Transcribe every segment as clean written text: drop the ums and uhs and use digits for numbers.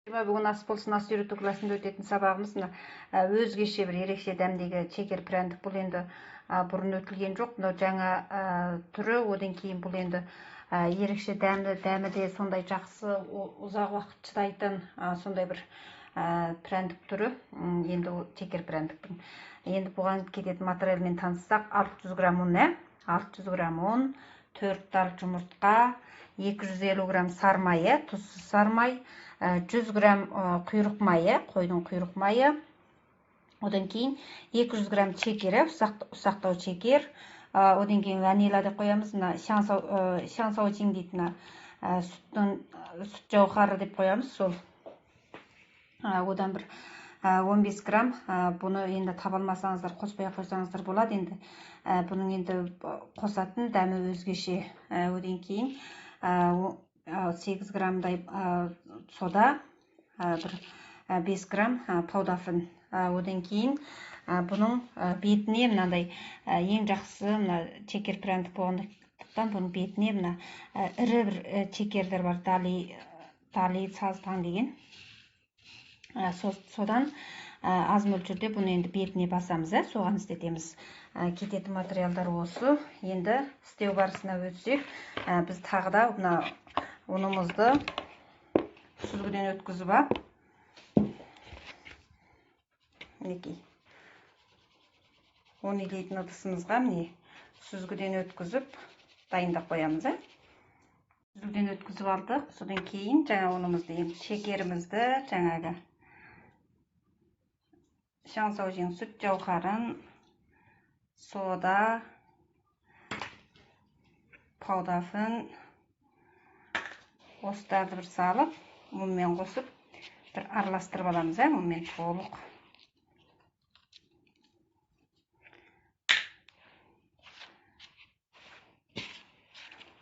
Бүгін ас болсын ас үйрету классында өтетін сабағымыз өзгеше бір ерекше дәмдегі шекер пряндік. Бұл енді бұрын өтілген жоқ, мынау жаңа түрі. Одан кейін бұл енді ерекше дәмі де сондай жақсы, ұзақ уақыт шыдайтын сондай бір пряндік түрі. Енді шекер пряндіктің. Енді бұған кететін материалмен таныссақ, 600 грамм ұн, 600 грамм ұн, 4 тал жұмыртқа, 250 грамм сары майы, тұзсыз сары май, 100 грамм құйрық майы, қойдың құйрық майы. Одан кейін 200 грамм шекері, ұсақтау шекер. Одан кейін ванила деп қоямыз. Сянсаочиң дейтін сүт жауһары деп қоямыз. Сол. Одан бір 15 грамм. Бұны енді таба алмасаңыздар, қоспай қойсаңыздар болады. Енді бұның енді қосатын дәмі өзгеше. Одан кейін 8 граммдай сода, 5 грамм паудафын. Одан кейін бұның бетіне мынандай ең жақсы шекер пряндік болғандықтан бұның бетіне мына ірі бір шекерлер бар, дали сазтаң деген. Содан аз мөлшерде бұны енді бетіне басамыз, соған істетеміз. Кететін материалдар осы. Енді істеу барысына өтсек, біз тағы да мына ұнымызды сүзгіден өткізіп ап, мінекей, ұн илейтін ыдысымызға сүзгіден өткізіп дайындап қоямыз. Сүзгіден өткізіп алдық. Содан кейін жаңа ұнымызды, шекерімізді, жаңағы сянсаочиң сүт жауһарын, сода, паудафын, осыларды бір салып, ұнмен қосып, бір араластырып аламыз, ұнмен толық.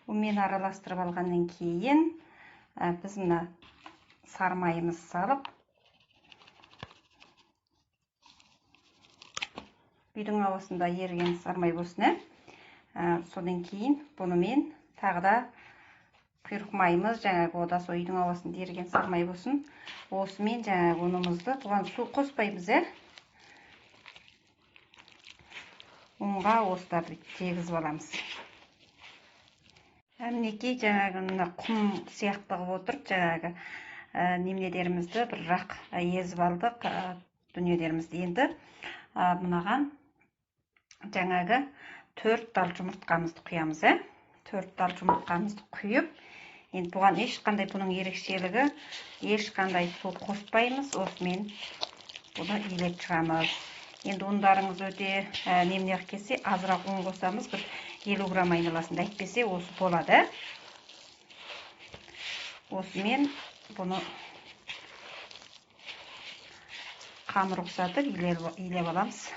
Ұнмен араластырып алғаннан кейін, біз мына сары майымыз салып, үйдің ауасында еріген сары май болсын. Содан кейін бұнымен тағы да құйрық майымыз, жаңағы одасы үйдің ауасында еріген сары май болсын. Осымен жаңағы ұнымызды, бұған су қоспаймыз. Ұнға осыларды жегізіп аламыз. Мінекей жаңағы құм сияқты қылып отырып, жаңағы немелерімізді бірақ езіп алдық, дүниелерімізді. Енді мынаған жаңағы 4 тал жұмыртқамызды құямыз. 4 тал жұмыртқамызды құйып, енді бұған ешқандай, бұның ерекшелігі, ешқандай су қоспаймыз. Осымен бұны илеп шығамыз. Енді ұндарыңыз өте немнеғ келсе, азырақ ұн қосамыз, бір 50 грамм айналасында, әйтпесе осы болады. Осымен бұны қамыр ұқсатып илеп аламыз.